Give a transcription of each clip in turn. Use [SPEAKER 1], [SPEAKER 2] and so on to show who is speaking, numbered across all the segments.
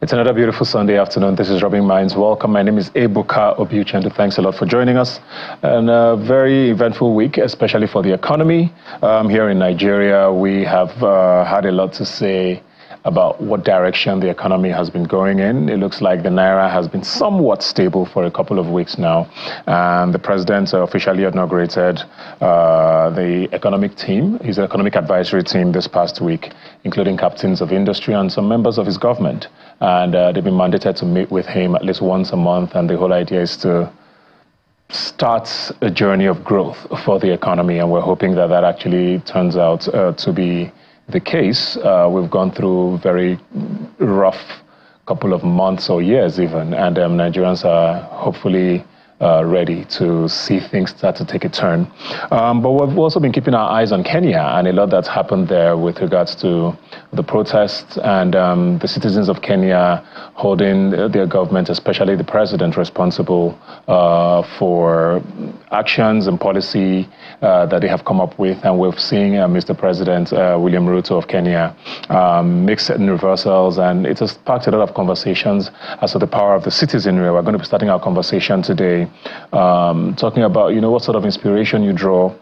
[SPEAKER 1] It's another beautiful Sunday afternoon. This is Rubbin Minds. Welcome. My name is Ebuka Obiuchendu. Thanks a lot for joining us. And a very eventful week, especially for the economy. Here in Nigeria, we have had a lot to say about what direction the economy has been going in. It looks like the Naira has been somewhat stable for a couple of weeks now. And the president officially inaugurated the economic team, his economic advisory team this past week, including captains of industry and some members of his government. And they've been mandated to meet with him at least once a month. And the whole idea is to start a journey of growth for the economy. And we're hoping that that actually turns out to be the case. We've gone through very rough couple of months or years even, and Nigerians are hopefully ready to see things start to take a turn. But we've also been keeping our eyes on Kenya and a lot that's happened there with regards to the protests and the citizens of Kenya holding their government, especially the president, responsible for actions and policy that they have come up with. And we've seen Mr. President William Ruto of Kenya make certain reversals, and it has sparked a lot of conversations as to the power of the citizenry. We're going to be starting our conversation today talking about, what sort of inspiration you draw,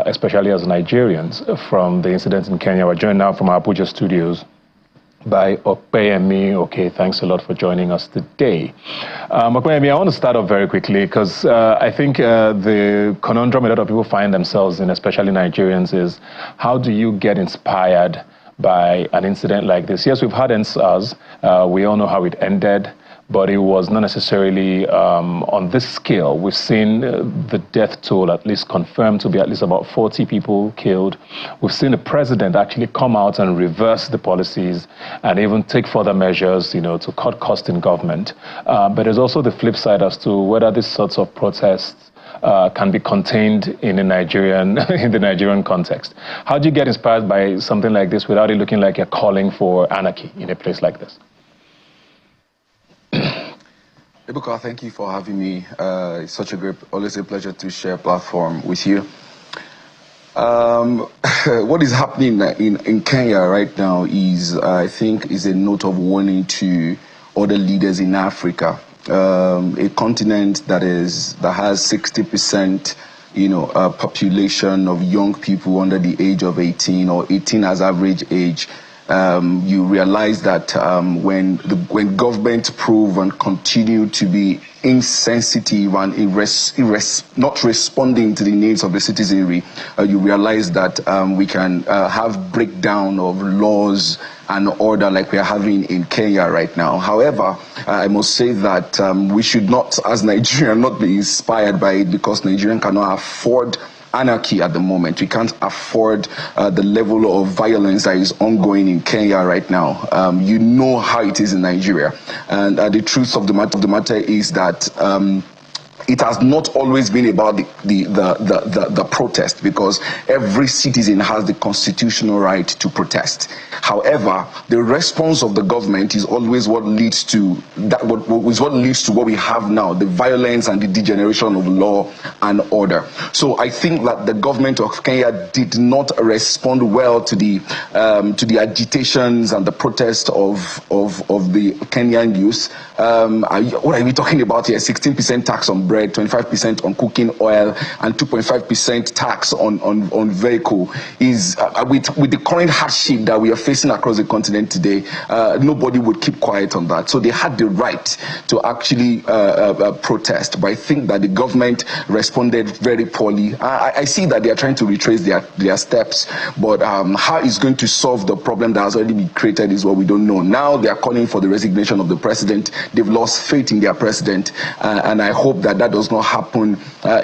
[SPEAKER 1] especially as Nigerians, from the incident in Kenya. We're joined now from our Abuja studios by Opeyemi. Okay, thanks a lot for joining us today. Opeyemi, I want to start off very quickly because I think the conundrum a lot of people find themselves in, especially Nigerians, is how do you get inspired by an incident like this? Yes, we've had EndSARS. We all know how it ended, but it was not necessarily on this scale. We've seen the death toll at least confirmed to be at least about 40 people killed. We've seen the president actually come out and reverse the policies and even take further measures, to cut costs in government. But there's also the flip side as to whether these sorts of protests can be contained in the Nigerian context. How do you get inspired by something like this without it looking like you're calling for anarchy in a place like this?
[SPEAKER 2] Ebuka, thank you for having me. It's always a pleasure to share a platform with you. What is happening in Kenya right now is, I think, is a note of warning to other leaders in Africa. A continent that has 60%, population of young people under the age of 18 or 18 as average age. You realize that when government prove and continue to be insensitive and not responding to the needs of the citizenry, you realize that we can have breakdown of laws and order like we are having in Kenya right now. However, I must say that we should not, as Nigerian, not be inspired by it, because Nigerian cannot afford anarchy at the moment. We can't afford the level of violence that is ongoing in Kenya right now. You know how it is in Nigeria. And the truth of the matter is that it has not always been about the protest, because every citizen has the constitutional right to protest. However, the response of the government is always what leads to what we have now, the violence and the degeneration of law and order. So I think that the government of Kenya did not respond well to the agitations and the protest of the Kenyan youth. What are we talking about here? 16% tax on bread, 25% on cooking oil, and 2.5% tax on vehicle is with the current hardship that we are facing across the continent today. Nobody would keep quiet on that. So they had the right to actually protest, but I think that the government responded very poorly. I see that they are trying to retrace their steps, but how it's going to solve the problem that has already been created is what we don't know. Now they are calling for the resignation of the president. They've lost faith in their president, and I hope that does not happen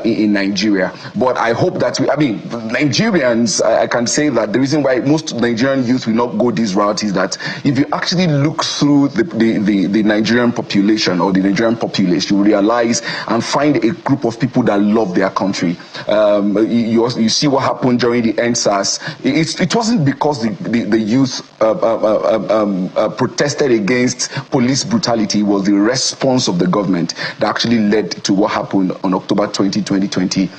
[SPEAKER 2] in Nigeria. But I hope that Nigerians, I can say that the reason why most Nigerian youth will not go this route is that if you actually look through the Nigerian population or the Nigerian populace, you realize and find a group of people that love their country. You see what happened during the EndSARS. It wasn't because the youth protested against police brutality. It was the response of the government that actually led to what what happened on October 20, 2020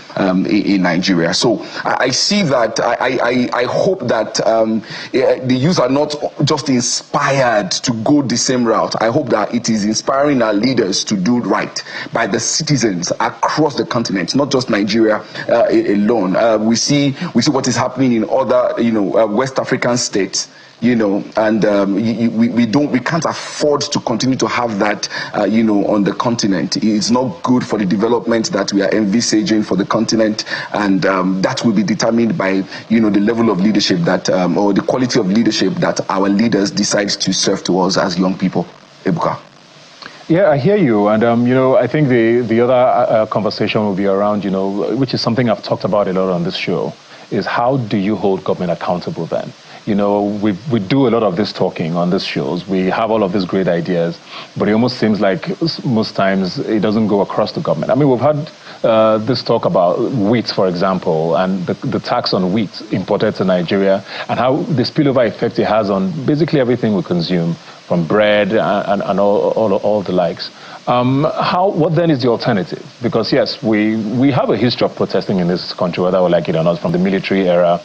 [SPEAKER 2] in Nigeria. So I see that, I hope that the youth are not just inspired to go the same route. I hope that it is inspiring our leaders to do right by the citizens across the continent, not just Nigeria alone. We see what is happening in other, West African states. And we can't afford to continue to have that, on the continent. It's not good for the development that we are envisaging for the continent, and that will be determined by, the level of leadership that, or the quality of leadership that our leaders decide to serve to us as young people. Ebuka.
[SPEAKER 1] Yeah, I hear you, and I think the other conversation will be around, which is something I've talked about a lot on this show, is how do you hold government accountable then? We do a lot of this talking on these shows. We have all of these great ideas, but it almost seems like most times it doesn't go across the government. I mean, we've had this talk about wheat, for example, and the tax on wheat imported to Nigeria, and how the spillover effect it has on basically everything we consume, from bread and all the likes. What then is the alternative? Because yes, we have a history of protesting in this country, whether we like it or not, from the military era.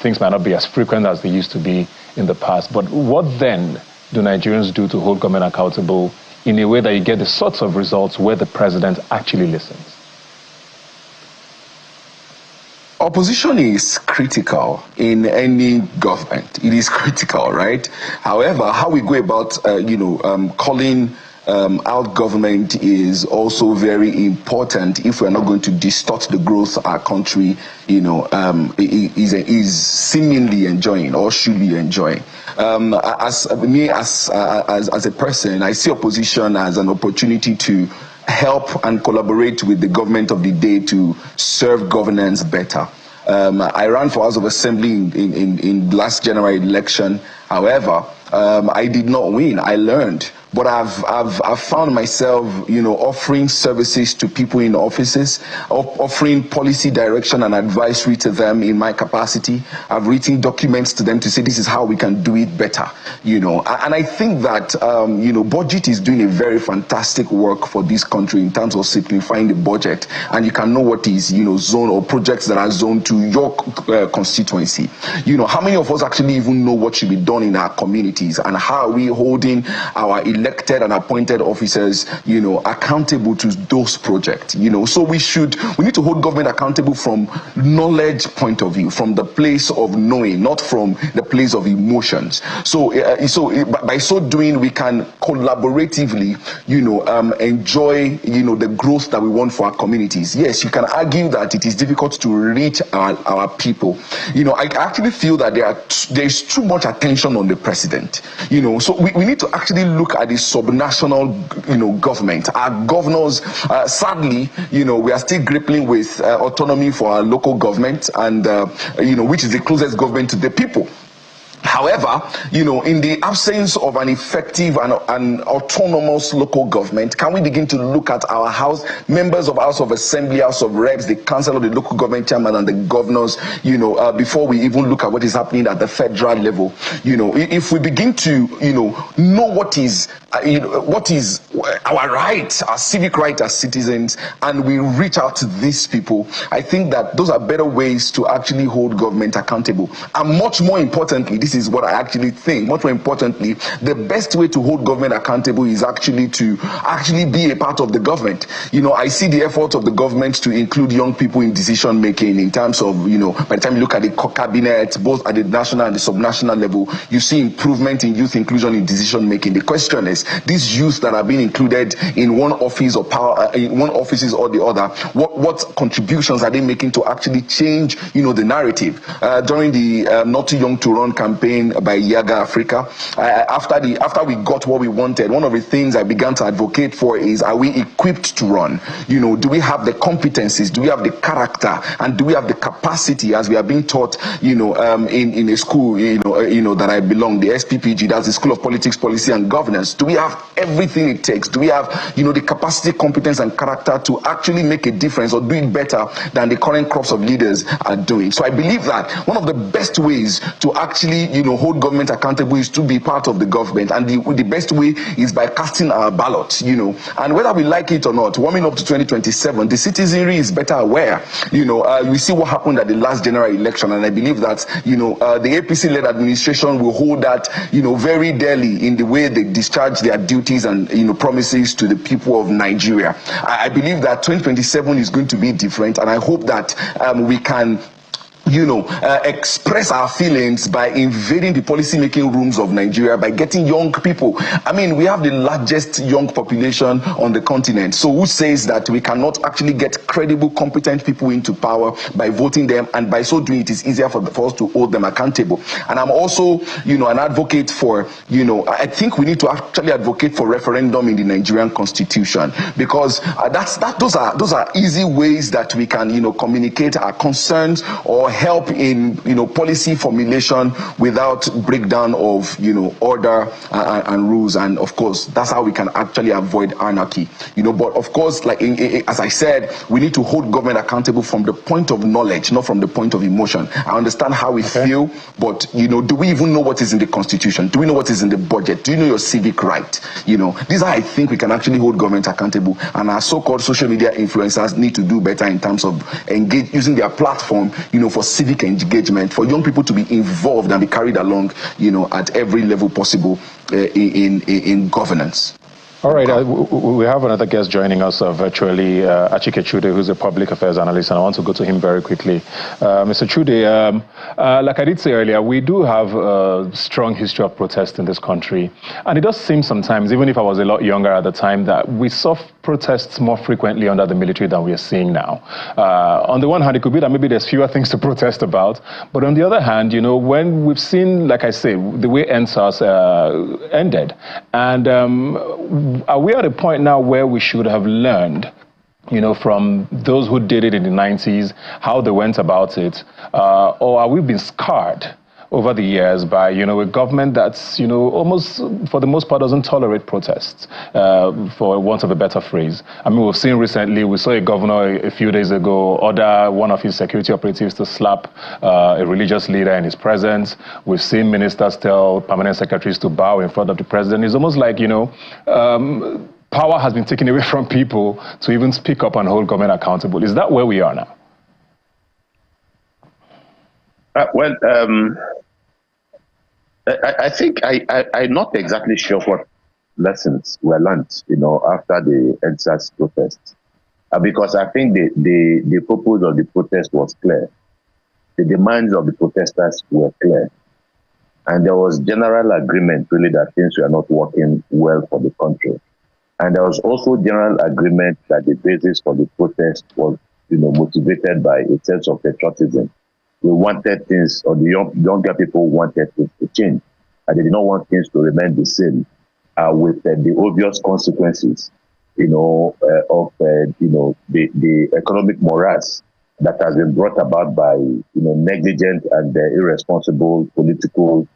[SPEAKER 1] Things might not be as frequent as they used to be in the past. But what then do Nigerians do to hold government accountable in a way that you get the sorts of results where the president actually listens?
[SPEAKER 2] Opposition is critical in any government. It is critical, right? However, how we go about, calling out government is also very important if we're not going to distort the growth our country, is seemingly enjoying or should be enjoying. As a person, I see opposition as an opportunity to help and collaborate with the government of the day to serve governance better. I ran for House of Assembly in last general election. However, I did not win. I learned. But I've found myself, offering services to people in offices, offering policy direction and advisory to them in my capacity. I've written documents to them to say this is how we can do it better, And I think that, budget is doing a very fantastic work for this country in terms of simplifying the budget. And you can know what is, zone or projects that are zoned to your constituency. How many of us actually even know what should be done in our communities, and how are we holding our elected and appointed officers, accountable to those projects, So we need to hold government accountable from knowledge point of view, from the place of knowing, not from the place of emotions. So by so doing, we can collaboratively, enjoy, the growth that we want for our communities. Yes, you can argue that it is difficult to reach our people. I actually feel that there is too much attention on the president, so we need to actually look at the subnational, government. Our governors, sadly, we are still grappling with autonomy for our local government, and which is the closest government to the people. However, in the absence of an effective and autonomous local government, can we begin to look at our members of House of Assembly, House of Reps, the Council of the Local Government Chairman, and the governors, before we even look at what is happening at the federal level? If we begin to, know what is our right, our civic right as citizens, and we reach out to these people, I think that those are better ways to actually hold government accountable. And much more importantly, this is what I actually think, much more importantly, the best way to hold government accountable is actually to be a part of the government. I see the effort of the government to include young people in decision making in terms of, by the time you look at the cabinet, both at the national and the subnational level, you see improvement in youth inclusion in decision making. The question is, these youth that are being included in one office or power, in one offices or the other, what contributions are they making to actually change, the narrative? During the Not Too Young to Run campaign by Yaga Africa, after we got what we wanted, one of the things I began to advocate for is, are we equipped to run? Do we have the competencies? Do we have the character? And do we have the capacity, as we are being taught, in a school, that I belong, the SPPG, that's the School of Politics, Policy and Governance? Do we have everything it takes? Do we have, the capacity, competence and character to actually make a difference or do it better than the current crops of leaders are doing? So I believe that one of the best ways to actually, hold government accountable is to be part of the government, and the best way is by casting our ballot, and whether we like it or not, warming up to 2027, the citizenry is better aware. We see what happened at the last general election, and I believe that, the APC-led administration will hold that, very dearly in the way they discharge their duties and, promises to the people of Nigeria. I believe that 2027 is going to be different, and I hope that we can express our feelings by invading the policy-making rooms of Nigeria, by getting young people. I mean, we have the largest young population on the continent. So who says that we cannot actually get credible, competent people into power by voting them, and by so doing it is easier for us to hold them accountable. And I'm also, an advocate for, I think we need to actually advocate for referendum in the Nigerian constitution, because those are easy ways that we can, communicate our concerns or help in policy formulation without breakdown of order and rules. And of course, that's how we can actually avoid anarchy. But of course, like as I said, we need to hold government accountable from the point of knowledge, not from the point of emotion. I understand how we feel, but do we even know what is in the constitution? Do we know what is in the budget? Do you know your civic right? These are, I think, we can actually hold government accountable, and our so-called social media influencers need to do better in terms of using their platform for civic engagement, for young people to be involved and be carried along, at every level possible in governance.
[SPEAKER 1] All right, we have another guest joining us virtually, Achike Chude, who's a public affairs analyst, and I want to go to him very quickly. Mr. Chude, like I did say earlier, we do have a strong history of protest in this country, and it does seem sometimes, even if I was a lot younger at the time, that we saw protests more frequently under the military than we are seeing now. On the one hand, it could be that maybe there's fewer things to protest about, but on the other hand, when we've seen, like I say, the way EndSARS ended, and are we at a point now where we should have learned, from those who did it in the 90s, how they went about it, or are we being scarred over the years by, a government that's, almost, for the most part, doesn't tolerate protests, for want of a better phrase. I mean, we've seen recently, we saw a governor a few days ago order one of his security operatives to slap a religious leader in his presence. We've seen ministers tell permanent secretaries to bow in front of the president. It's almost like, power has been taken away from people to even speak up and hold government accountable. Is that where we are now?
[SPEAKER 3] I think I'm not exactly sure what lessons were learned, after the EndSARS protest, because I think the purpose of the protest was clear. The demands of the protesters were clear, and there was general agreement really that things were not working well for the country. And there was also general agreement that the basis for the protest was, motivated by a sense of patriotism. We wanted things, or the younger people wanted things to change, and they did not want things to remain the same, with the obvious consequences, of the economic morass that has been brought about by negligent and irresponsible political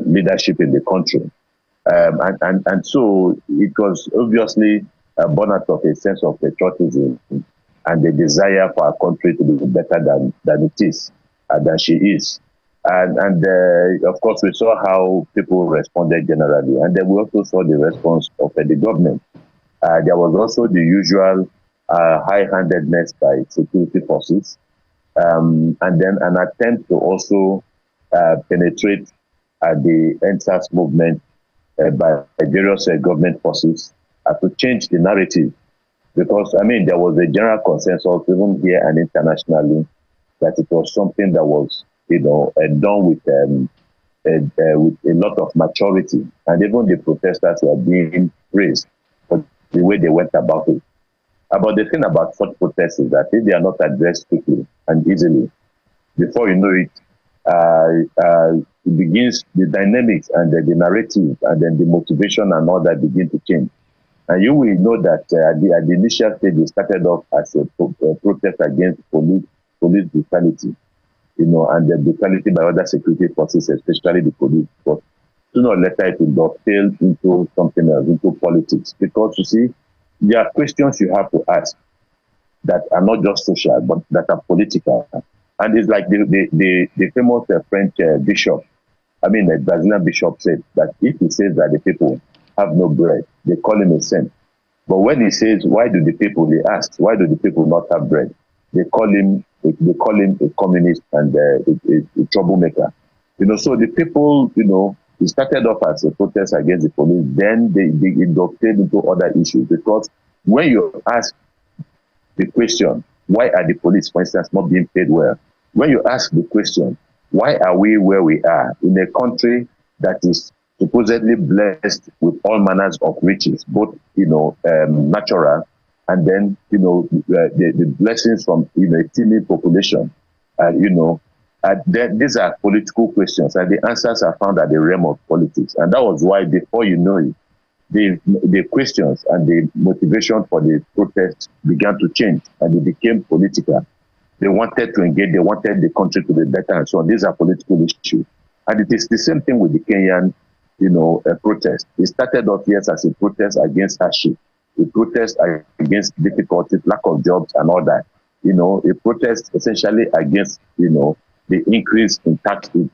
[SPEAKER 3] leadership in the country, and so it was obviously born out of a sense of patriotism and the desire for our country to be better than it is. Than she is. And of course, we saw how people responded generally. And then we also saw the response of the government. There was also the usual high-handedness by security forces, and then an attempt to also penetrate the EndSARS movement by various government forces to change the narrative. Because, I mean, there was a general consensus, even here and internationally, that it was something that was, done with a lot of maturity, and even the protesters were being praised for the way they went about it. But the thing about such protests is that if they are not addressed quickly and easily, before you know it, it begins, the dynamics and the narrative and then the motivation and all that begin to change. And you will know that at the initial stage, it started off as a protest against police brutality, and the brutality by other security forces, especially the police. But sooner or later, it will fail into something else, into politics. Because you see, there are questions you have to ask that are not just social, but that are political. And it's like the famous French bishop A Brazilian bishop said that if he says that the people have no bread, they call him a saint. But when he says, why do the people, they ask, why do the people not have bread? They call him a communist and a troublemaker. So the people, it started off as a protest against the police, then they indoctrinated into other issues. Because when you ask the question, why are the police, for instance, not being paid well? When you ask the question, why are we where we are in a country that is supposedly blessed with all manners of riches, both natural and then the blessings from a teeming population, then these are political questions, and the answers are found at the realm of politics. And that was why, before you know it, the questions and the motivation for the protest began to change, and it became political. They wanted to engage, they wanted the country to be better, and so on. These are political issues. And it is the same thing with the Kenyan protest. It started off, yes, as a protest against hardship, a protest against difficulties, lack of jobs and all that. A protest essentially against, the increase in taxes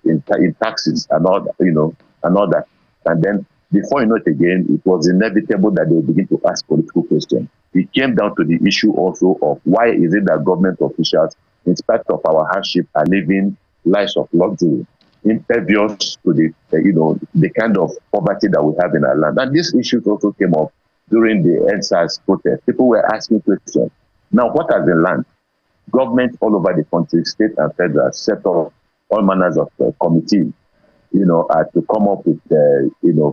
[SPEAKER 3] and all that, and all that. And then before you know it again, it was inevitable that they would begin to ask political questions. It came down to the issue also of why is it that government officials, in spite of our hardship, are living lives of luxury, impervious to the kind of poverty that we have in our land. And these issues also came up during the EndSARS protest. People were asking questions. Now, what has been learned? Governments all over the country, state and federal, set up all manners of committees, to come up with,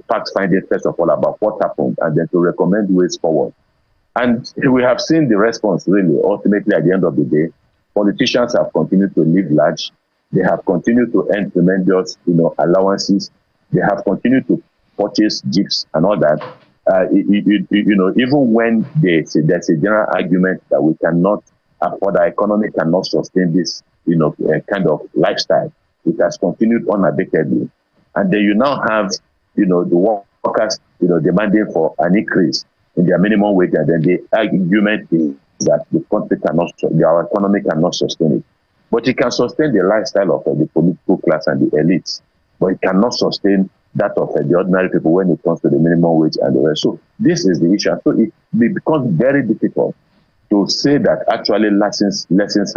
[SPEAKER 3] fact finding, first of all, about what happened, and then to recommend ways forward. And we have seen the response, really. Ultimately, at the end of the day, politicians have continued to live large. They have continued to earn tremendous, allowances. They have continued to purchase jeeps and all that. Even when there's a general argument that we cannot afford, our economy cannot sustain this, kind of lifestyle, it has continued unabatedly. And then you now have, the workers, demanding for an increase in their minimum wage, and then the argument is that the country cannot, our economy cannot sustain it. But it can sustain the lifestyle of the political class and the elites, but it cannot sustain that of the ordinary people when it comes to the minimum wage and the rest. So this is the issue. So it becomes very difficult to say that actually lessons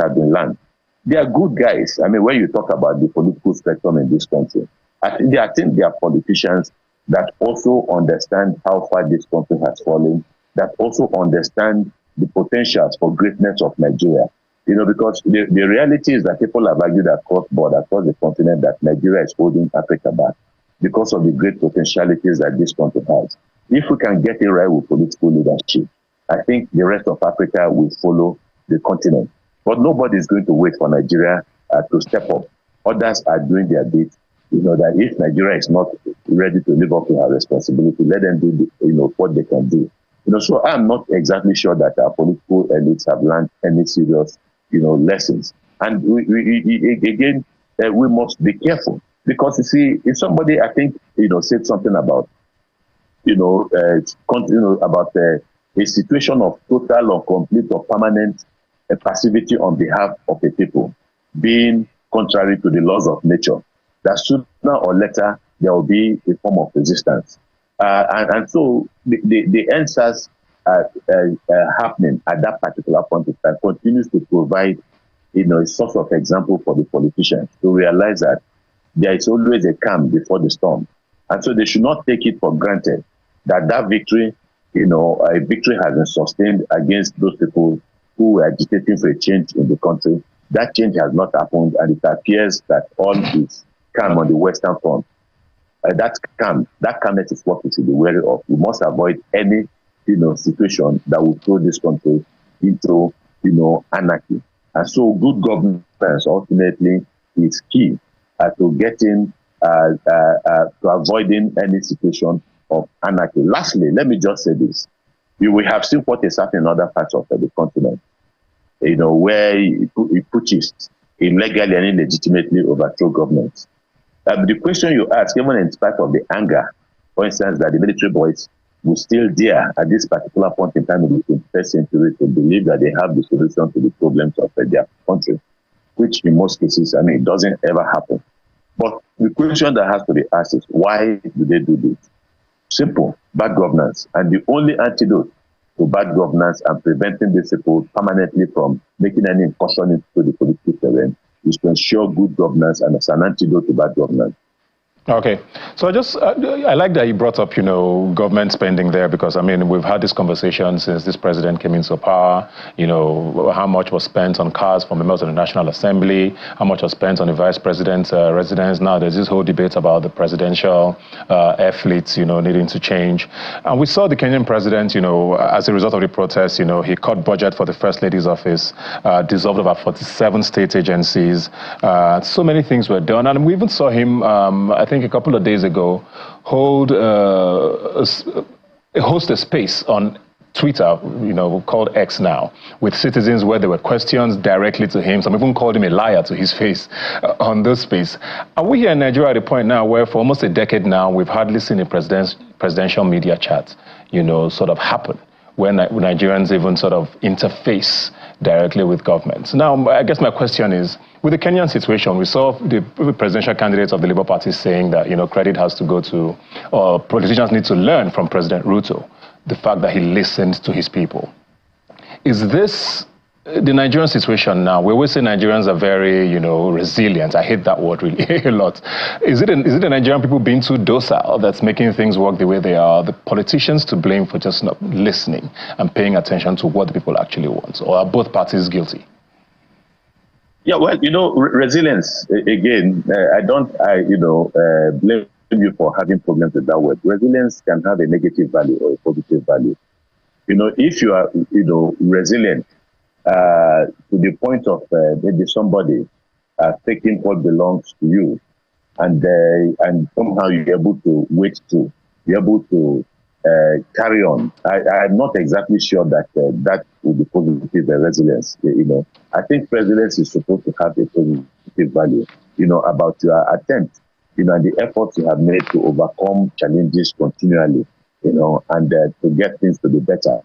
[SPEAKER 3] have been learned. They are good guys. When you talk about the political spectrum in this country, I think there are politicians that also understand how far this country has fallen, that also understand the potentials for greatness of Nigeria. Because the reality is that people have argued across the continent, that Nigeria is holding Africa back because of the great potentialities that this country has. If we can get it right with political leadership, I think the rest of Africa will follow the continent. But nobody is going to wait for Nigeria to step up. Others are doing their bit. That if Nigeria is not ready to live up to our responsibility, let them do what they can do. So I'm not exactly sure that our political elites have learned any serious lessons. And we must be careful, because you see, if somebody, I think, said something about, about a situation of total or complete or permanent passivity on behalf of the people, being contrary to the laws of nature, that sooner or later there will be a form of resistance. And so the EndSARS happening at that particular point in time continues to provide, a source of example for the politicians to realize that there is always a calm before the storm. And so they should not take it for granted that victory, a victory has been sustained against those people who were agitating for a change in the country. That change has not happened, and it appears that all is calm on the Western Front. That calmness is what we should be wary of. We must avoid any, situation that will throw this country into, anarchy. And so good governance ultimately is key to getting, to avoiding any situation of anarchy. Lastly, let me just say this. We have seen what is happening in other parts of the continent, where it pushes illegally and illegitimately overthrow governments. The question you ask, even in spite of the anger, for instance, that the military boys will still dare at this particular point in time in the 21st century to believe that they have the solution to the problems of their country, which in most cases, it doesn't ever happen. But the question that has to be asked is, why do they do this? Simple, bad governance. And the only antidote to bad governance and preventing these people permanently from making any incursion into the political terrain is to ensure good governance, and as an antidote to bad governance.
[SPEAKER 1] Okay, so I like that you brought up, government spending there, because I mean, we've had this conversation since this president came into power, how much was spent on cars for members of the National Assembly, how much was spent on the vice president's residence. Now there's this whole debate about the presidential air fleets, needing to change. And we saw the Kenyan president, as a result of the protests, he cut budget for the First Lady's office, dissolved about 47 state agencies. So many things were done. And we even saw him, I think a couple of days ago, host a space on Twitter, called X now, with citizens, where there were questions directly to him. Some even called him a liar to his face on this space. Are we here in Nigeria at a point now where for almost a decade now, we've hardly seen a presidential media chat, sort of happen, where Nigerians even sort of interface directly with governments? Now, I guess my question is, with the Kenyan situation, we saw the presidential candidates of the Labour Party saying that, credit has to go to, or politicians need to learn from President Ruto, the fact that he listened to his people. Is this the Nigerian situation now? We always say Nigerians are very, resilient. I hate that word really a lot. Is it the Nigerian people being too docile that's making things work the way they are? The politicians to blame for just not listening and paying attention to what the people actually want? Or are both parties guilty?
[SPEAKER 3] Yeah, well, resilience, again, I don't blame you for having problems with that word. Resilience can have a negative value or a positive value. If you are, resilient to the point of maybe somebody taking what belongs to you, and somehow you're able to wait to be able to carry on. I'm not exactly sure that that will be positive resilience. I think resilience is supposed to have a positive value. About your attempt, and the efforts you have made to overcome challenges continually, and to get things to be better.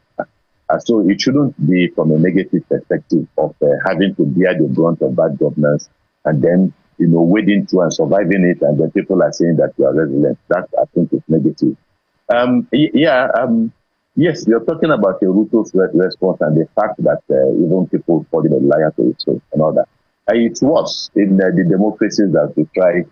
[SPEAKER 3] So it shouldn't be from a negative perspective of having to bear the brunt of bad governance and then, wading through and surviving it, and then people are saying that you are resilient. That, I think, is negative. Yes, you're talking about the Ruto's response and the fact that even people calling a liar to it and all that. It's worse in the democracies that we try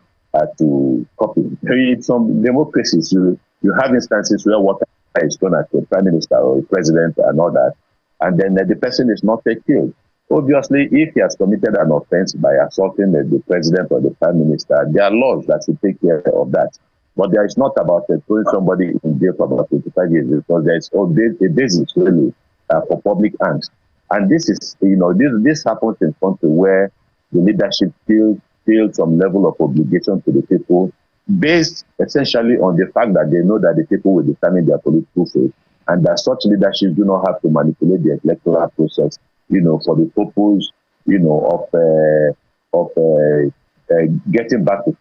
[SPEAKER 3] to copy. In some democracies, you have instances where water is thrown at the prime minister or the president and all that, and then the person is not killed. Obviously, if he has committed an offense by assaulting the president or the prime minister, there are laws that should take care of that. But there is not about throwing somebody in jail for about 25 years, because there is a basis really for public angst. And this is, this happens in country where the leadership feels some level of obligation to the people, based essentially on the fact that they know that the people will determine their political fate, and that such leadership do not have to manipulate the electoral process, for the purpose, of getting back to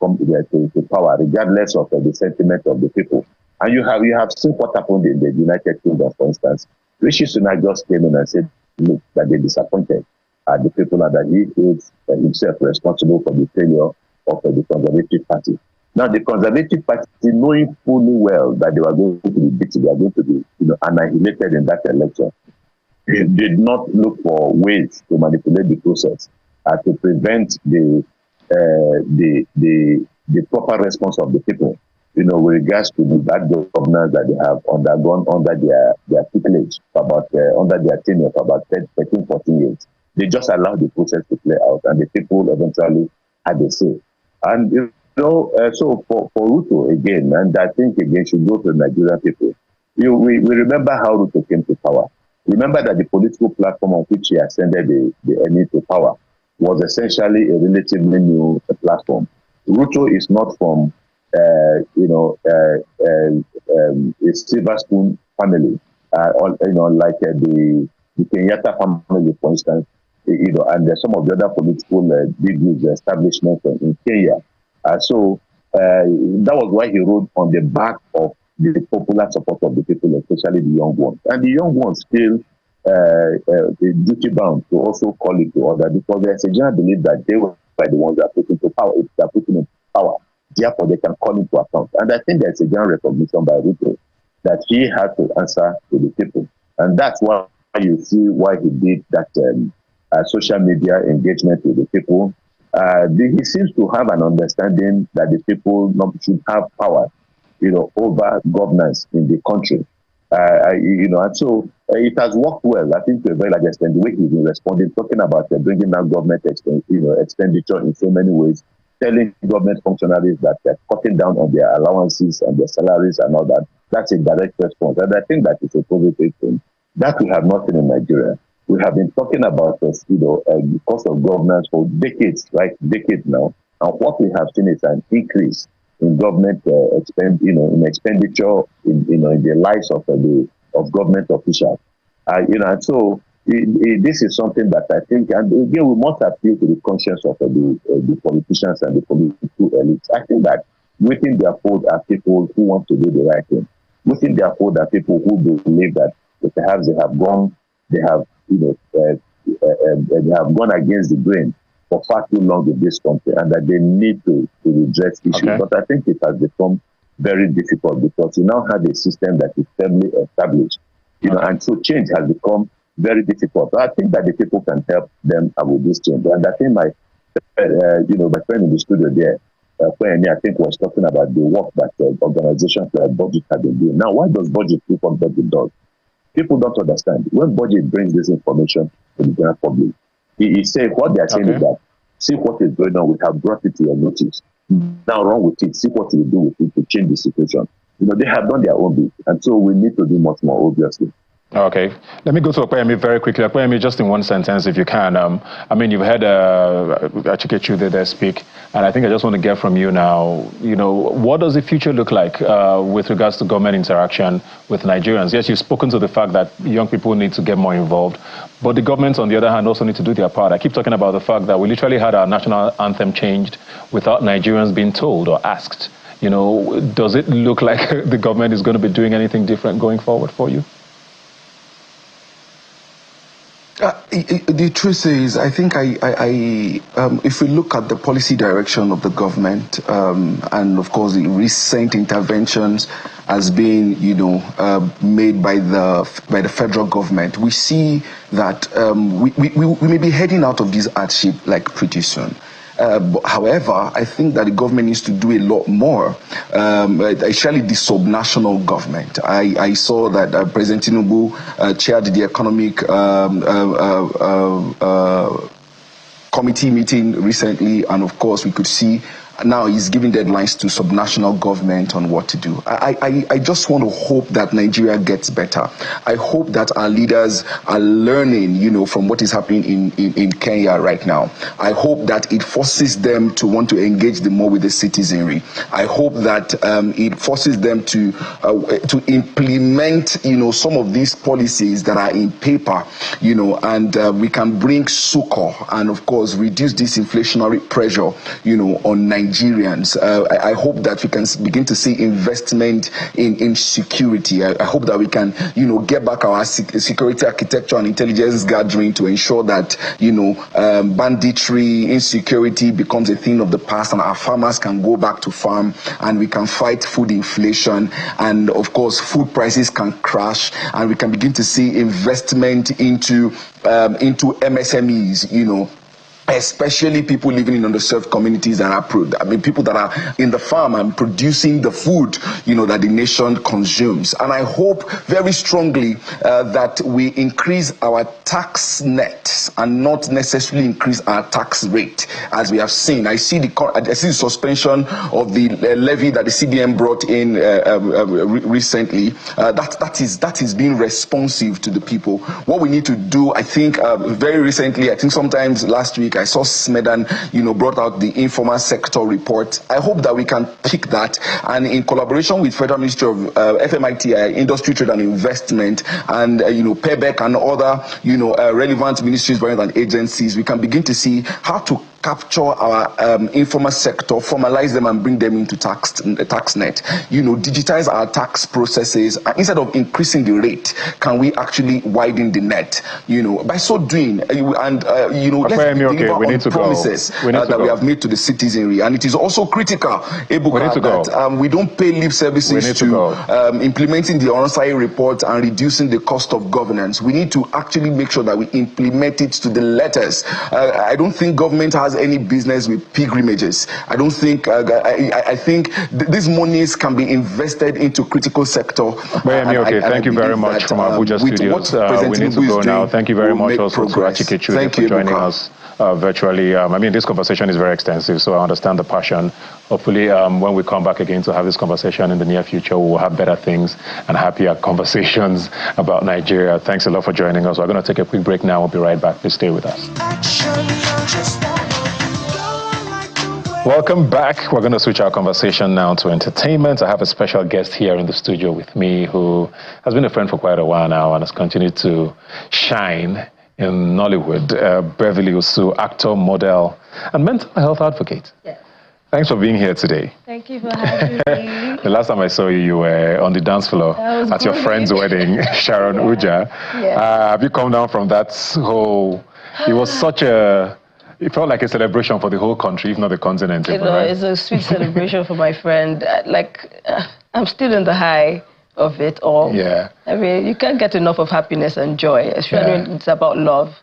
[SPEAKER 3] power, regardless of the sentiment of the people. And you have seen what happened in the United Kingdom, for instance. Rishi Sunak just came in and said, look, that they disappointed the people, and that he is himself responsible for the failure of the Conservative Party. Now, the Conservative Party, knowing fully well that they were going to be beaten, they are going to be annihilated in that election, they did not look for ways to manipulate the process to prevent the proper response of the people, with regards to the bad governance that they have undergone under their tutelage under their tenure for about 13, 14 years. They just allowed the process to play out, and the people eventually had a say. And so for Ruto again, and I think again should go to the Nigerian people. We remember how Ruto came to power. Remember that the political platform on which he ascended the enemy to power was essentially a relatively new platform. Ruto is not from a silver spoon family, like the Kenyatta family, for instance, and some of the other political big establishments in Kenya. So that was why he rode on the back of the popular support of the people, especially the young ones. And the young ones feel duty bound to also call it to order, because there's a general belief that they were the ones that are put into power, that are put in power. Therefore, they can call him to account. And I think there's a general recognition by Ruto that he had to answer to the people. And that's why you see why he did that social media engagement with the people. He seems to have an understanding that the people should have power, over governance in the country. And so it has worked well, I think, to a very large extent. The way he's been responding, talking about bringing down government expenditure in so many ways, telling government functionaries that they're cutting down on their allowances and their salaries and all that. That's a direct response. And I think that is a positive thing. That we have not seen in Nigeria. We have been talking about this, the cost of governance for decades, right? Decades now. And what we have seen is an increase in government expenditure in the lives of government officials. And so this is something that I think, and again, we must appeal to the conscience of the politicians and the political elites. I think that within their fold are people who want to do the right thing. Within their fold are people who believe that perhaps they have gone against the grain for far too long in this country, and that they need to redress issues. Okay. But I think it has become very difficult because you now have a system that is firmly established, and so change has become very difficult. So I think that the people can help them with this change. And I think my friend in the studio there, I think was talking about the work that organizations like Budget have been doing. Now, why does Budget do what Budget does? People don't understand. When Budget brings this information to the general public, he says what they are saying is that, see what is going on, we have brought it to your notice. Now run with it, see what you do with it to change the situation. They have done their own bit, and so we need to do much more, obviously.
[SPEAKER 1] Okay. Let me go to Okoyemi very quickly. Okoyemi, just in one sentence, if you can. You've had Achikechude there speak, and I think I just want to get from you now, what does the future look like with regards to government interaction with Nigerians? Yes, you've spoken to the fact that young people need to get more involved, but the governments, on the other hand, also need to do their part. I keep talking about the fact that we literally had our national anthem changed without Nigerians being told or asked. Does it look like the government is going to be doing anything different going forward for you?
[SPEAKER 2] The truth is, I think if we look at the policy direction of the government, and of course the recent interventions as being, made by the federal government, we see that we may be heading out of this hardship like pretty soon. However, I think that the government needs to do a lot more, especially the subnational government. I saw that President Tinubu chaired the economic committee meeting recently, and of course we could see now he's giving deadlines to subnational government on what to do. I just want to hope that Nigeria gets better. I hope that our leaders are learning, from what is happening in Kenya right now. I hope that it forces them to want to engage more with the citizenry. I hope that it forces them to implement, some of these policies that are in paper, and we can bring succor and, of course, reduce this inflationary pressure, on Nigerians. I hope that we can begin to see investment in security. I hope that we can, get back our security architecture and intelligence gathering to ensure that, banditry, insecurity becomes a thing of the past, and our farmers can go back to farm, and we can fight food inflation, and of course food prices can crash, and we can begin to see investment into MSMEs, especially people living in underserved communities that are people that are in the farm and producing the food, that the nation consumes. And I hope very strongly that we increase our tax net and not necessarily increase our tax rate, as we have seen. I see the suspension of the levy that the CBN brought in recently. That is being responsive to the people. What we need to do, I think, very recently, I think sometimes last week, I saw Smedan, brought out the informal sector report. I hope that we can pick that, and in collaboration with Federal Ministry of FMITI, Industry, Trade and Investment, and PEBEC and other relevant ministries, and agencies, we can begin to see how to capture our informal sector, formalize them and bring them into tax net, digitize our tax processes. Instead of increasing the rate, can we actually widen the net? By so doing, let's deliver on promises that we have made to the citizenry. And it is also critical, Ebuka, that we don't pay lip services to implementing the on-site report and reducing the cost of governance. We need to actually make sure that we implement it to the letters. I don't think government has any business with pilgrimages. I don't think, I think these monies can be invested into critical sector.
[SPEAKER 1] Thank you very much from Abuja studios. We need to go now. Thank you very much also to Achike for joining us virtually. This conversation is very extensive, so I understand the passion. Hopefully, when we come back again to have this conversation in the near future, we will have better things and happier conversations about Nigeria. Thanks a lot for joining us. We're going to take a quick break now. We'll be right back. Please stay with us. Welcome back. We're going to switch our conversation now to entertainment. I have a special guest here in the studio with me who has been a friend for quite a while now and has continued to shine in Nollywood. Beverly Usu, actor, model, and mental health advocate. Yes. Thanks for being here today.
[SPEAKER 4] Thank you for having me.
[SPEAKER 1] The last time I saw you, you were on the dance floor at your friend's wedding, Sharon Uja. Yeah. Have you come down from that whole... It was such a... It felt like a celebration for the whole country, if not the continent.
[SPEAKER 4] Right? It's a sweet celebration for my friend. I'm still in the high of it all.
[SPEAKER 1] Yeah.
[SPEAKER 4] You can't get enough of happiness and joy, especially when it's about love.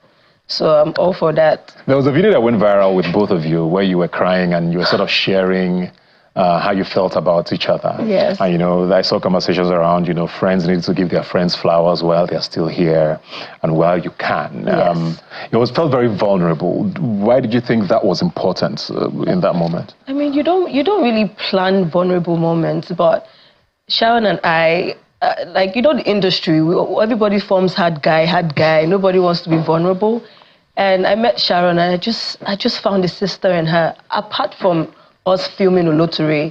[SPEAKER 4] So I'm all for that.
[SPEAKER 1] There was a video that went viral with both of you where you were crying and you were sort of sharing how you felt about each other.
[SPEAKER 4] Yes.
[SPEAKER 1] And, I saw conversations around, friends need to give their friends flowers while they're still here and while you can.
[SPEAKER 4] Yes.
[SPEAKER 1] It felt very vulnerable. Why did you think that was important in that moment?
[SPEAKER 4] You don't really plan vulnerable moments, but Sharon and I, the industry, everybody forms hard guy. Nobody wants to be vulnerable. And I met Sharon and I just found a sister in her. Apart from us filming Oloture,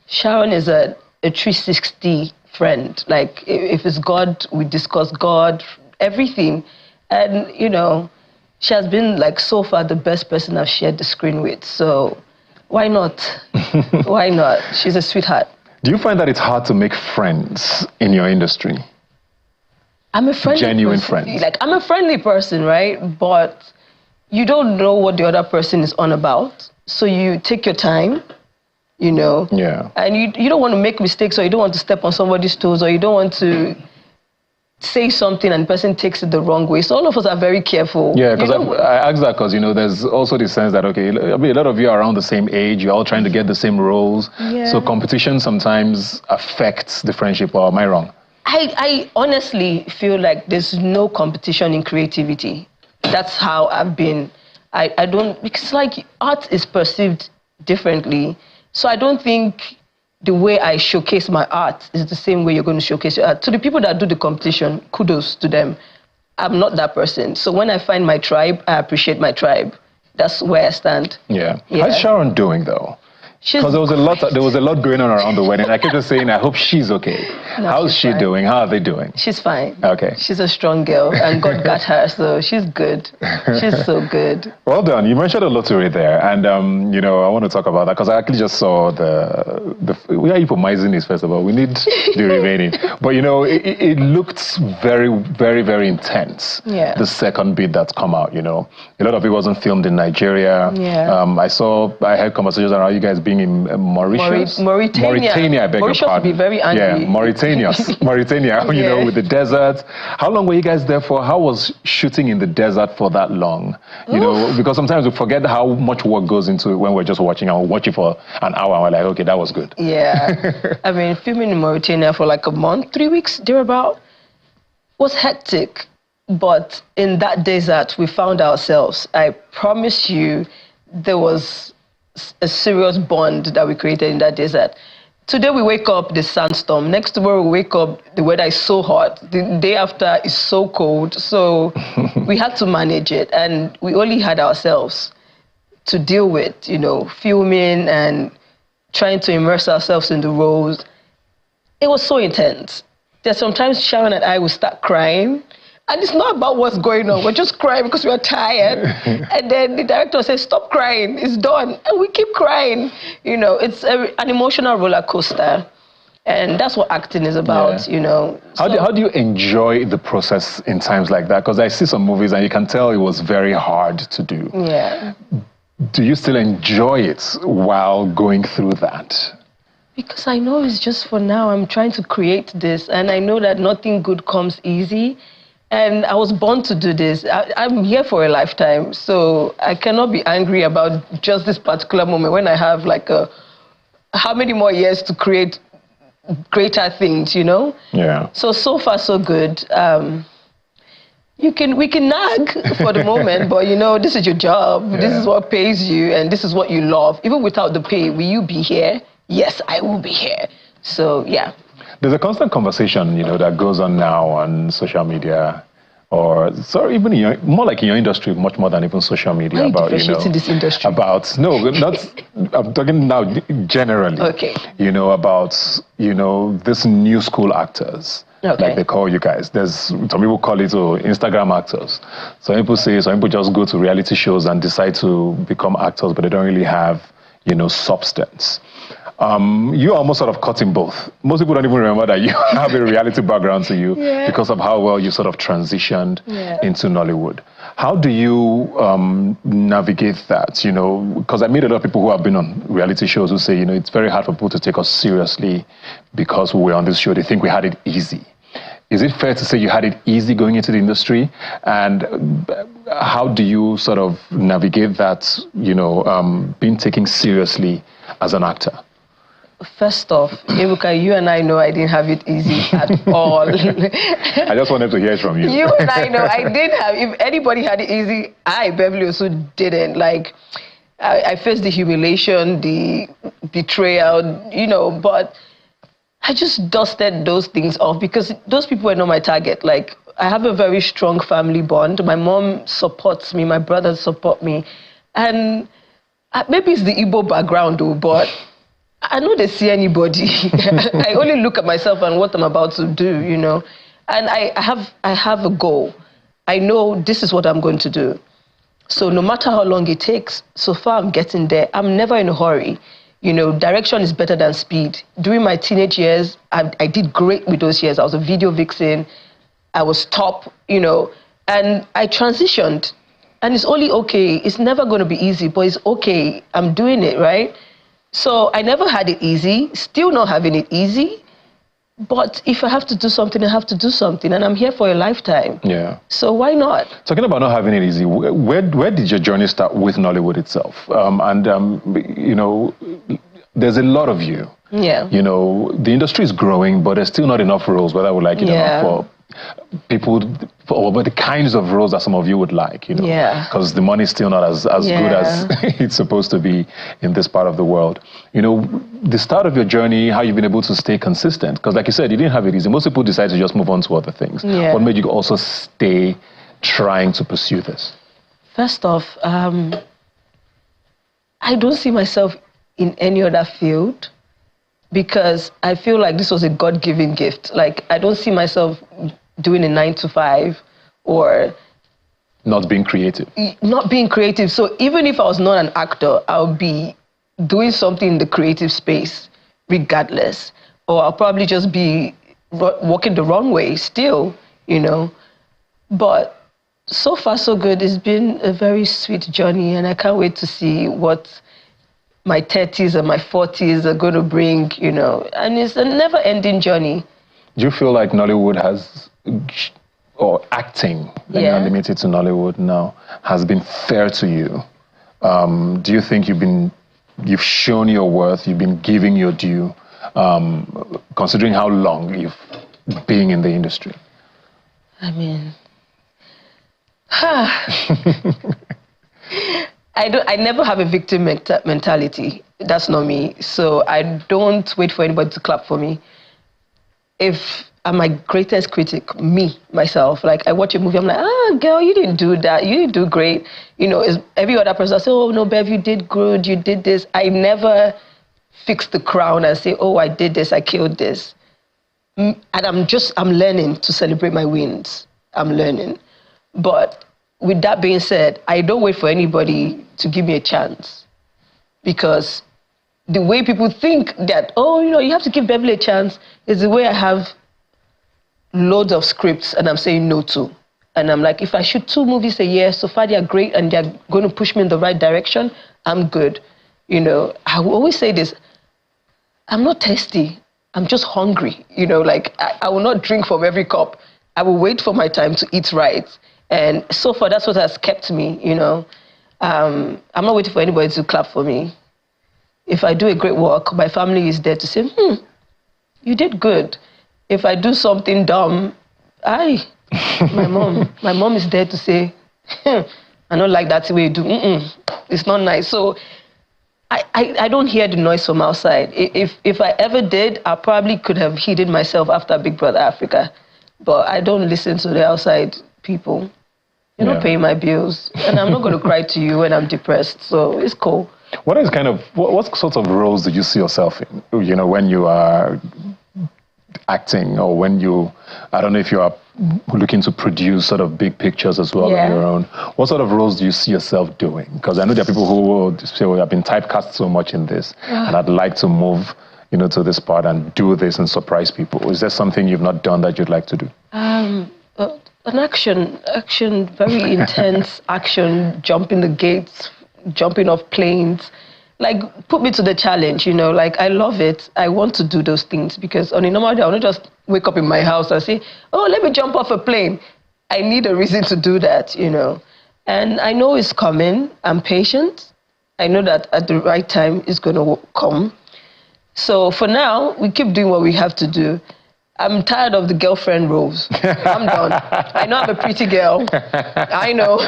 [SPEAKER 4] Sharon is a 360 friend. If it's God, we discuss God, everything. And, she has been, so far the best person I've shared the screen with. So why not? Why not? She's a sweetheart.
[SPEAKER 1] Do you find that it's hard to make friends in your industry?
[SPEAKER 4] I'm a friendly
[SPEAKER 1] genuine
[SPEAKER 4] person.
[SPEAKER 1] Friends.
[SPEAKER 4] I'm a friendly person, right? But you don't know what the other person is on about. So you take your time,
[SPEAKER 1] Yeah.
[SPEAKER 4] And you don't want to make mistakes, or you don't want to step on somebody's toes, or you don't want to say something and the person takes it the wrong way. So all of us are very careful.
[SPEAKER 1] Yeah, because I asked that because, there's also the sense that, a lot of you are around the same age, you're all trying to get the same roles.
[SPEAKER 4] Yeah.
[SPEAKER 1] So competition sometimes affects the friendship, or am I wrong?
[SPEAKER 4] I honestly feel like there's no competition in creativity. That's how I've been. I don't, because art is perceived differently. So I don't think the way I showcase my art is the same way you're going to showcase your art. To the people that do the competition, kudos to them. I'm not that person. So when I find my tribe, I appreciate my tribe. That's where I stand.
[SPEAKER 1] Yeah. How's Sharon doing, though? Because there was a lot going on around the wedding. I kept just saying, I hope she's okay.
[SPEAKER 4] No,
[SPEAKER 1] How's she doing? How are they doing?
[SPEAKER 4] She's fine.
[SPEAKER 1] Okay.
[SPEAKER 4] She's a strong girl, and God got her, so she's good. She's so good.
[SPEAKER 1] Well done. You mentioned Oloture there, and I want to talk about that because I actually just saw we are eupomizing this first of all. We need the remaining, but it looked very, very, very intense.
[SPEAKER 4] Yeah.
[SPEAKER 1] The second bit that's come out, a lot of it wasn't filmed in Nigeria.
[SPEAKER 4] Yeah.
[SPEAKER 1] I had conversations around you guys being in Mauritius.
[SPEAKER 4] Mauritania,
[SPEAKER 1] I beg your pardon.
[SPEAKER 4] Mauritius would be very angry.
[SPEAKER 1] Yeah, Mauritania, with the desert. How long were you guys there for? How was shooting in the desert for that long? Because sometimes we forget how much work goes into it when we're just watching. I'll watch it for an hour and we're like, okay, that was good.
[SPEAKER 4] Yeah. Filming in Mauritania for a month, 3 weeks, thereabout, was hectic. But in that desert, we found ourselves. I promise you, there was a serious bond that we created in that desert. Today we wake up, the sandstorm. Next tomorrow we wake up, the weather is so hot. The day after is so cold. So we had to manage it, and we only had ourselves to deal with, filming and trying to immerse ourselves in the roles. It was so intense. There's sometimes Sharon and I would start crying. And it's not about what's going on. We're just crying because we're tired. And then the director says, stop crying, it's done. And we keep crying. You know, it's an emotional roller coaster. And that's what acting is about, you know.
[SPEAKER 1] How do you enjoy the process in times like that? Because I see some movies and you can tell it was very hard to do.
[SPEAKER 4] Yeah.
[SPEAKER 1] Do you still enjoy it while going through that?
[SPEAKER 4] Because I know it's just for now. I'm trying to create this, and I know that nothing good comes easy. And I was born to do this. I'm here for a lifetime, so I cannot be angry about just this particular moment when I have like how many more years to create greater things, you know?
[SPEAKER 1] Yeah.
[SPEAKER 4] So far, so good. We can nag for the moment, but you know, this is your job. Yeah. This is what pays you, and this is what you love. Even without the pay, will you be here? Yes, I will be here. So, yeah.
[SPEAKER 1] There's a constant conversation, you know, that goes on now on social media, or sorry, even more like in your industry, much more than even social media.
[SPEAKER 4] Why
[SPEAKER 1] about,
[SPEAKER 4] you know, this industry?
[SPEAKER 1] About, no, not, I'm talking now generally.
[SPEAKER 4] Okay.
[SPEAKER 1] You know, about, you know, this new school actors. Okay. Like they call you guys. There's some people call it Instagram actors. Some people just go to reality shows and decide to become actors, but they don't really have, you know, substance. You almost sort of cut in both. Most people don't even remember that you have a reality background to you because of how well you sort of transitioned into Nollywood. How do you navigate that? You know, because I meet a lot of people who have been on reality shows who say, you know, it's very hard for people to take us seriously because we were on this show. They think we had it easy. Is it fair to say you had it easy going into the industry? And how do you sort of navigate that, you know, being taken seriously as an actor?
[SPEAKER 4] First off, Ebuka, you and I know I didn't have it easy at all.
[SPEAKER 1] I just wanted to hear it from you.
[SPEAKER 4] You and I know I didn't have, if anybody had it easy, Beverly, also didn't. Like, I faced the humiliation, the betrayal, you know, but I just dusted those things off because those people were not my target. Like, I have a very strong family bond. My mom supports me, my brothers support me. And maybe it's the Igbo background, though, but I know they see anybody. I only look at myself and what I'm about to do, you know. And I have a goal. I know this is what I'm going to do. So no matter how long it takes, so far I'm getting there. I'm never in a hurry. You know, direction is better than speed. During my teenage years, I did great with those years. I was a video vixen. I was top, you know, and I transitioned. And it's only okay. It's never going to be easy, but it's okay. I'm doing it, right? So I never had it easy, still not having it easy. But if I have to do something, I have to do something. And I'm here for a lifetime. Yeah. So why not?
[SPEAKER 1] Talking about not having it easy, where did your journey start with Nollywood itself? You know, there's a lot of you. Yeah. You know, the industry is growing, but there's still not enough roles, whether I would like it or not, for people, but the kinds of roles that some of you would like, you know, because the money's still not as good as it's supposed to be in this part of the world. You know, the start of your journey, how you've been able to stay consistent, because like you said, you didn't have it easy. Most people decide to just move on to other things. What made you also stay trying to pursue this?
[SPEAKER 4] First off, I don't see myself in any other field because I feel like this was a God-given gift. Like, I don't see myself doing a 9-to-5 or
[SPEAKER 1] not being creative.
[SPEAKER 4] Not being creative. So even if I was not an actor, I'll be doing something in the creative space regardless. Or I'll probably just be walking the wrong way still, you know. But so far, so good. It's been a very sweet journey, and I can't wait to see what my 30s and my 40s are going to bring, you know. And it's a never-ending journey.
[SPEAKER 1] Do you feel like Nollywood has, or acting, you're limited to Nollywood now, has been fair to you? Do you think you've shown your worth, you've been giving your due, considering how long you've been in the industry?
[SPEAKER 4] I mean, I never have a victim mentality. That's not me. So I don't wait for anybody to clap for me. If I'm my greatest critic, me, myself, like I watch a movie, I'm like, girl, you didn't do that. You didn't do great. You know, every other person says, oh, no, Bev, you did good. You did this. I never fix the crown and say, oh, I did this. I killed this. And I'm learning to celebrate my wins. I'm learning. But with that being said, I don't wait for anybody to give me a chance, because the way people think that, oh, you have to give Beverly a chance is the way I have loads of scripts and I'm saying no to. And I'm like, if I shoot 2 movies a year, so far they're great and they're going to push me in the right direction, I'm good. I will always say this, I'm not thirsty, I'm just hungry. I will not drink from every cup. I will wait for my time to eat right. And so far, that's what has kept me, I'm not waiting for anybody to clap for me. If I do a great work, my family is there to say, you did good. If I do something dumb, my mom is there to say, I don't like that way you do. It's not nice. So I don't hear the noise from outside. If I ever did, I probably could have hidden myself after Big Brother Africa. But I don't listen to the outside people. You're not paying my bills. And I'm not going to cry to you when I'm depressed. So it's cool.
[SPEAKER 1] What sort of roles do you see yourself in, when you are acting, or when I don't know if you are looking to produce sort of big pictures as well on your own. What sort of roles do you see yourself doing? Because I know there are people who will say, well, I've been typecast so much in this, and I'd like to move, to this part and do this and surprise people. Is there something you've not done that you'd like to do?
[SPEAKER 4] An action, very intense action, jumping the gates, jumping off planes. Like, put me to the challenge, I love it. I want to do those things, because on a normal day, I will not just wake up in my house and say, oh, let me jump off a plane. I need a reason to do that, And I know it's coming. I'm patient. I know that at the right time, it's going to come. So for now, we keep doing what we have to do. I'm tired of the girlfriend roles. I'm done. I know I'm a pretty girl. I know,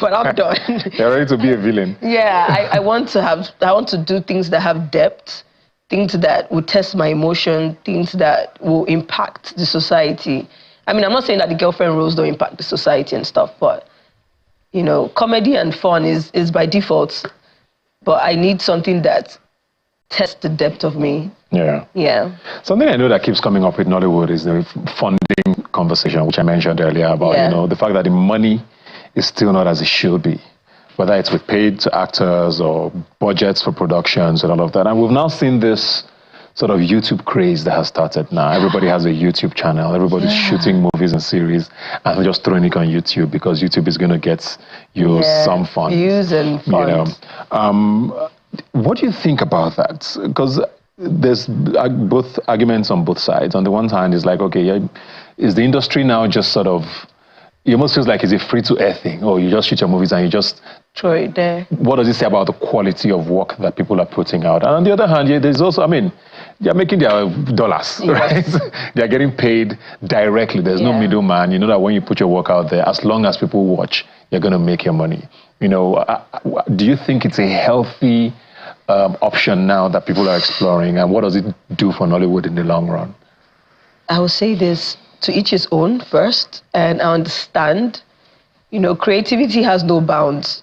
[SPEAKER 4] but I'm done.
[SPEAKER 1] You're ready to be a villain.
[SPEAKER 4] Yeah, I want to do things that have depth, things that will test my emotion, things that will impact the society. I mean, I'm not saying that the girlfriend roles don't impact the society and stuff, but, comedy and fun is by default. But I need something that test the depth of me. Yeah.
[SPEAKER 1] Something I know that keeps coming up with Nollywood is the funding conversation, which I mentioned earlier about, the fact that the money is still not as it should be, whether it's with paid actors or budgets for productions and all of that. And we've now seen this sort of YouTube craze that has started now. Everybody has a YouTube channel. Everybody's shooting movies and series and just throwing it on YouTube, because YouTube is going to get you some funds.
[SPEAKER 4] Views and funds.
[SPEAKER 1] What do you think about that? Because there's both arguments on both sides. On the one hand, it's like, okay, is the industry now just sort of, it almost feels like it's a free-to-air thing. Oh, you just shoot your movies and you just
[SPEAKER 4] throw it there.
[SPEAKER 1] What does it say about the quality of work that people are putting out? And on the other hand, there's also, they're making their dollars, right? They're getting paid directly. There's no middleman. You know that when you put your work out there, as long as people watch, you're going to make your money. Do you think it's a healthy option now that people are exploring, and what does it do for Nollywood in the long run?
[SPEAKER 4] I will say this, to each his own first, and I understand, creativity has no bounds.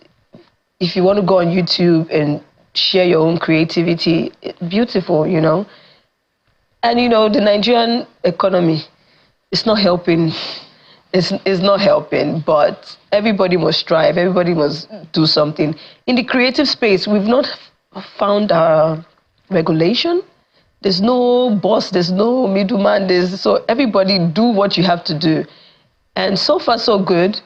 [SPEAKER 4] If you want to go on YouTube and share your own creativity, it's beautiful, And, the Nigerian economy, it's not helping. It's not helping, but everybody must strive. Everybody must do something. In the creative space, we've not found a regulation. There's no boss, there's no middleman. So everybody do what you have to do. And so far, so good.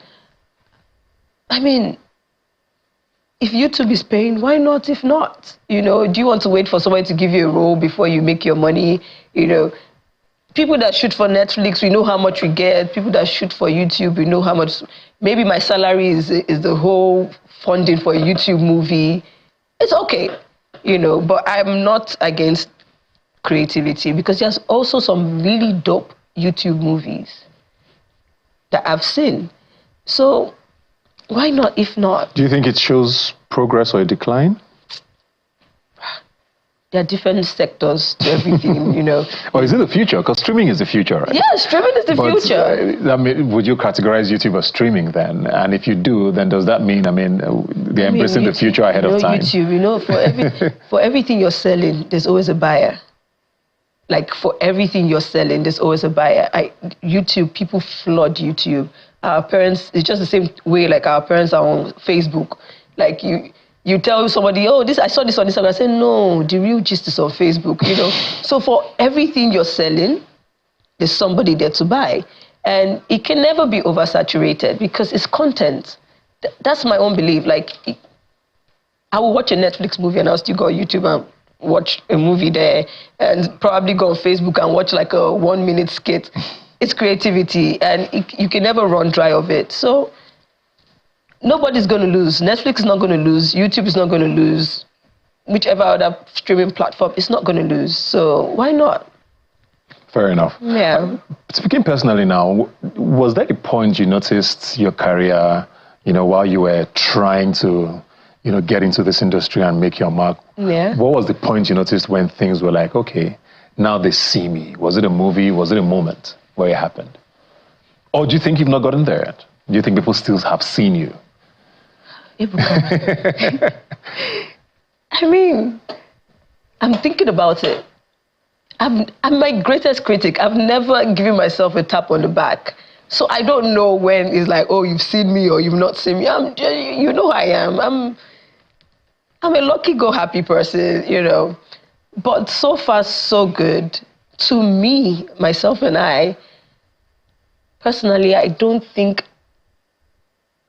[SPEAKER 4] If YouTube is paying, why not if not? Do you want to wait for somebody to give you a role before you make your money? People that shoot for Netflix, we know how much we get. People that shoot for YouTube, we know how much. Maybe my salary is the whole funding for a YouTube movie. It's okay, but I'm not against creativity, because there's also some really dope YouTube movies that I've seen. So why not if not?
[SPEAKER 1] Do you think it shows progress or a decline?
[SPEAKER 4] There are different sectors to everything,
[SPEAKER 1] Or is it the future? Because streaming is the future, right?
[SPEAKER 4] Yeah, streaming is the future.
[SPEAKER 1] Would you categorize YouTube as streaming then? And if you do, then does that mean, they're embracing the future ahead of time?
[SPEAKER 4] YouTube, for everything you're selling, there's always a buyer. Like, for everything you're selling, there's always a buyer. YouTube, people flood YouTube. our parents, it's just the same way like our parents are on Facebook. Like you tell somebody, oh, I saw this on Instagram. I say, no, the real gist is on Facebook, you know. So for everything you're selling, there's somebody there to buy. And it can never be oversaturated because it's content. That's my own belief. Like, I will watch a Netflix movie and I'll still go on YouTube and watch a movie there and probably go on Facebook and watch like a 1-minute skit. It's creativity and you can never run dry of it. So nobody's going to lose. Netflix is not going to lose. YouTube is not going to lose. Whichever other streaming platform is not going to lose. So why not?
[SPEAKER 1] Fair enough.
[SPEAKER 4] Yeah.
[SPEAKER 1] Speaking personally now, was there a point you noticed your career, you know, while you were trying to, you know, get into this industry and make your mark?
[SPEAKER 4] Yeah.
[SPEAKER 1] What was the point you noticed when things were like, okay, now they see me? Was it a movie? Was it a moment where it happened? Or do you think you've not gotten there yet? Do you think people still have seen you?
[SPEAKER 4] I mean, I'm thinking about it. I'm my greatest critic. I've never given myself a tap on the back. So I don't know when it's like, oh, you've seen me or you've not seen me. You know who I am. I'm a lucky go happy person, you know. But so far, so good. To me, myself and I, personally, I don't think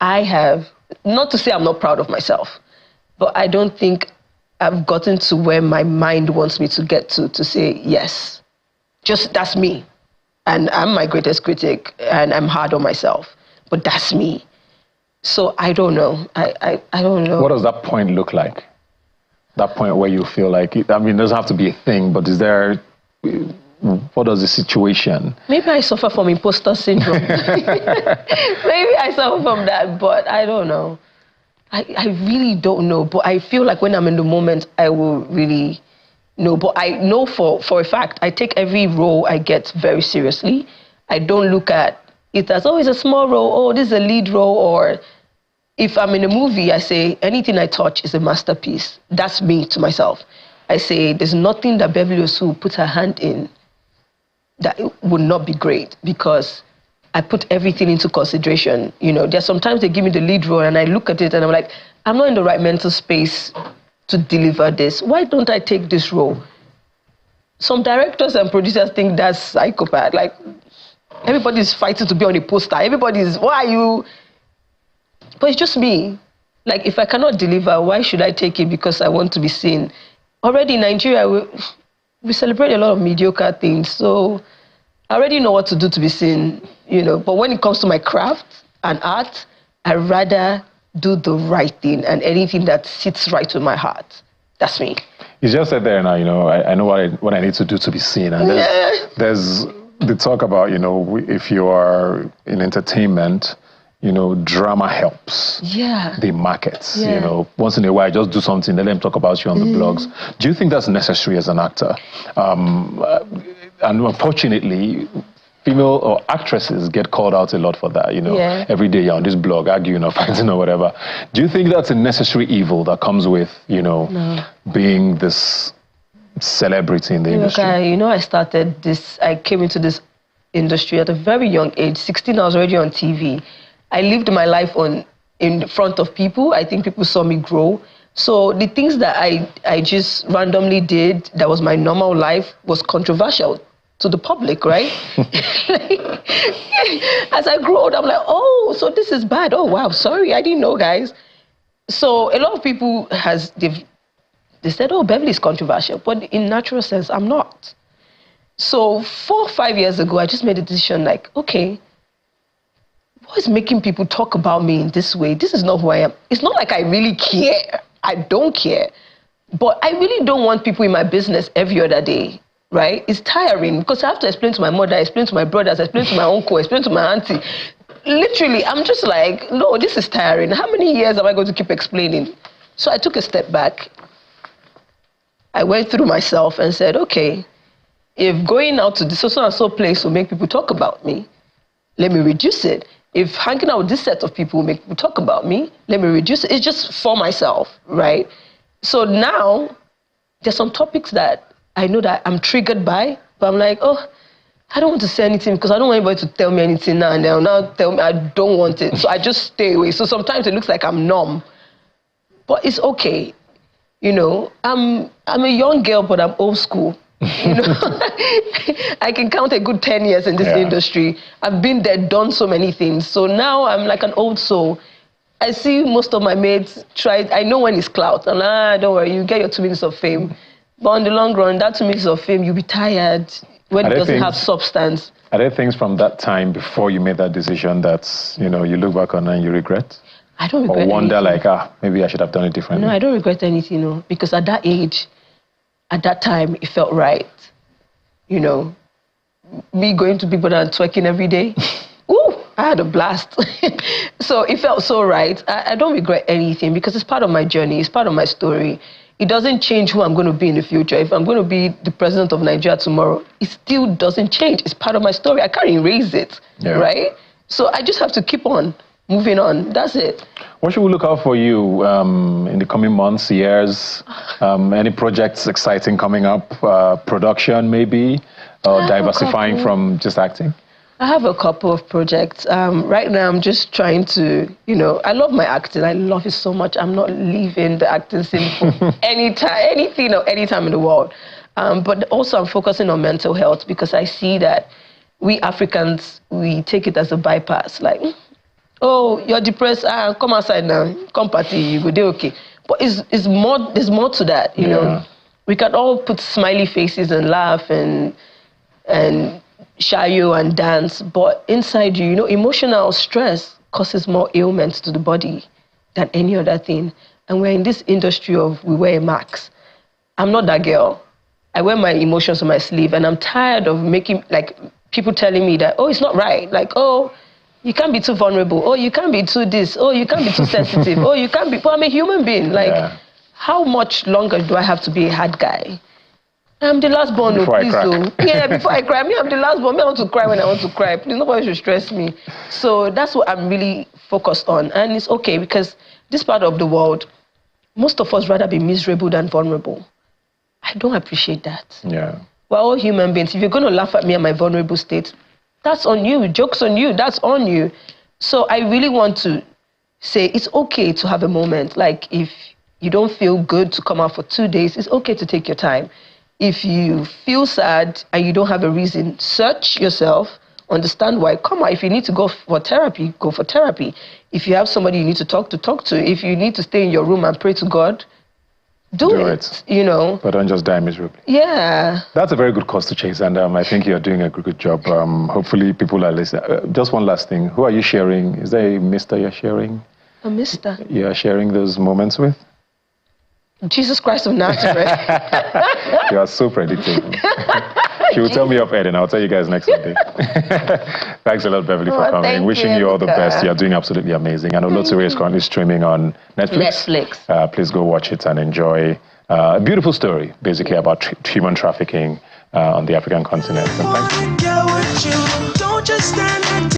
[SPEAKER 4] I have, not to say I'm not proud of myself, but I don't think I've gotten to where my mind wants me to get to say, yes, just that's me. And I'm my greatest critic and I'm hard on myself, but that's me. So I don't know. I don't know.
[SPEAKER 1] What does that point look like? That point where you feel like, I mean, it doesn't have to be a thing, but is there, what is the situation?
[SPEAKER 4] Maybe I suffer from imposter syndrome. Maybe I suffer from that, but I don't know. I really don't know, but I feel like when I'm in the moment, I will really know. But I know for a fact, I take every role I get very seriously. I don't look at it as, oh, it's a small role, oh, this is a lead role, or if I'm in a movie, I say, anything I touch is a masterpiece. That's me to myself. I say, there's nothing that Beverly will put her hand in that would not be great because I put everything into consideration. You know, there's sometimes they give me the lead role and I look at it and I'm like, I'm not in the right mental space to deliver this. Why don't I take this role? Some directors and producers think that's psychopath. Like, everybody's fighting to be on a poster. Everybody's, why are you? But it's just me. Like, if I cannot deliver, why should I take it because I want to be seen? Already in Nigeria, we celebrate a lot of mediocre things. So I already know what to do to be seen, you know. But when it comes to my craft and art, I'd rather do the right thing and anything that sits right with my heart. That's me.
[SPEAKER 1] You just said there now, you know, I know what I need to do to be seen. And there's the talk about, you know, if you are in entertainment, you know, drama helps the markets. You know, once in a while, just do something, let them talk about you on the blogs. Do you think that's necessary as an actor? And unfortunately, female or actresses get called out a lot for that, you know. Every day you're on this blog, arguing or fighting or whatever. Do you think that's a necessary evil that comes with, you know, being this celebrity in the industry?
[SPEAKER 4] You know, I came into this industry at a very young age. 16, I was already on TV. I lived my life in front of people. I think people saw me grow. So the things that I just randomly did, that was my normal life, was controversial to the public, right? As I grew old, I'm like, oh, so this is bad. Oh, wow, sorry, I didn't know, guys. So a lot of people they said, oh, Beverly is controversial. But in natural sense, I'm not. So 4 or 5 years ago, I just made a decision like, okay, what is making people talk about me in this way? This is not who I am. It's not like I really care. I don't care. But I really don't want people in my business every other day, right? It's tiring because I have to explain to my mother, explain to my brothers, explain to my uncle, explain to my auntie. Literally, I'm just like, no, this is tiring. How many years am I going to keep explaining? So I took a step back. I went through myself and said, okay, if going out to this so and so place will make people talk about me, let me reduce it. If hanging out with this set of people will make people talk about me, let me reduce it. It's just for myself, right? So now, there's some topics that I know that I'm triggered by, but I'm like, oh, I don't want to say anything because I don't want anybody to tell me anything now and they'll now tell me I don't want it. So I just stay away. So sometimes it looks like I'm numb. But it's okay. You know, I'm a young girl, but I'm old school. You know, I can count a good 10 years in this industry. I've been there, done so many things. So now I'm like an old soul. I see most of my mates try. I know when it's clout. And don't worry, you get your 2 minutes of fame. But in the long run, that 2 minutes of fame, you'll be tired when it doesn't have substance.
[SPEAKER 1] Are there things from that time before you made that decision that, you know, you look back on and you regret?
[SPEAKER 4] I don't regret
[SPEAKER 1] Or wonder
[SPEAKER 4] anything.
[SPEAKER 1] maybe I should have done it differently?
[SPEAKER 4] No, I don't regret anything, no. Because at that age, at that time, it felt right. You know, me going to people and twerking every day. Ooh, I had a blast. So it felt so right. I don't regret anything because it's part of my journey. It's part of my story. It doesn't change who I'm going to be in the future. If I'm going to be the president of Nigeria tomorrow, it still doesn't change. It's part of my story. I can't erase it, right? So I just have to keep on moving on. That's it.
[SPEAKER 1] What should we look out for you in the coming months, years? Any projects exciting coming up? Production maybe? Or diversifying from just acting?
[SPEAKER 4] I have a couple of projects. Right now, I'm just trying to, you know, I love my acting. I love it so much. I'm not leaving the acting scene for anything or any time in the world. But also, I'm focusing on mental health because I see that we Africans, we take it as a bypass. Like, oh, you're depressed. Come outside now. Come party. You go there, okay. But it's more. There's more to that. You know, we can all put smiley faces and laugh and shayo and dance, but inside you, you know, emotional stress causes more ailments to the body than any other thing. And we're in this industry of we wear masks. I'm not that girl. I wear my emotions on my sleeve, and I'm tired of making, like, people telling me that, oh, it's not right. Like, oh, you can't be too vulnerable. Oh, you can't be too this. Oh, you can't be too sensitive. Oh, you can't be, well, I'm a human being. Like, how much longer do I have to be a hard guy? I'm the last born, no, please, though. Yeah, before I cry. I'm the last born. I want to cry when I want to cry. Please, nobody should stress me. So that's what I'm really focused on. And it's okay because this part of the world, most of us rather be miserable than vulnerable. I don't appreciate that. Yeah. We're all human beings. If you're going to laugh at me at my vulnerable state, that's on you. Joke's on you. That's on you. So I really want to say it's okay to have a moment. Like, if you don't feel good to come out for 2 days, it's okay to take your time. If you feel sad and you don't have a reason, search yourself, understand why, come out. If you need to go for therapy, go for therapy. If you have somebody you need to talk to. If you need to stay in your room and pray to God, do it. You know. But don't just die miserably. Yeah. That's a very good cause to chase, and I think you're doing a good job. Hopefully people are listening. Just one last thing. Who are you sharing? Is there a mister you're sharing? A mister? You're sharing those moments with? Jesus Christ of Nazareth. You are so predictable. She will tell me off air and I'll tell you guys next Sunday. Thanks a lot, Beverly, for coming. Wishing you all the best. You're doing absolutely amazing. And Olotiri is currently streaming on Netflix. Please go watch it and enjoy a beautiful story, basically, about human trafficking on the African continent. And thank you.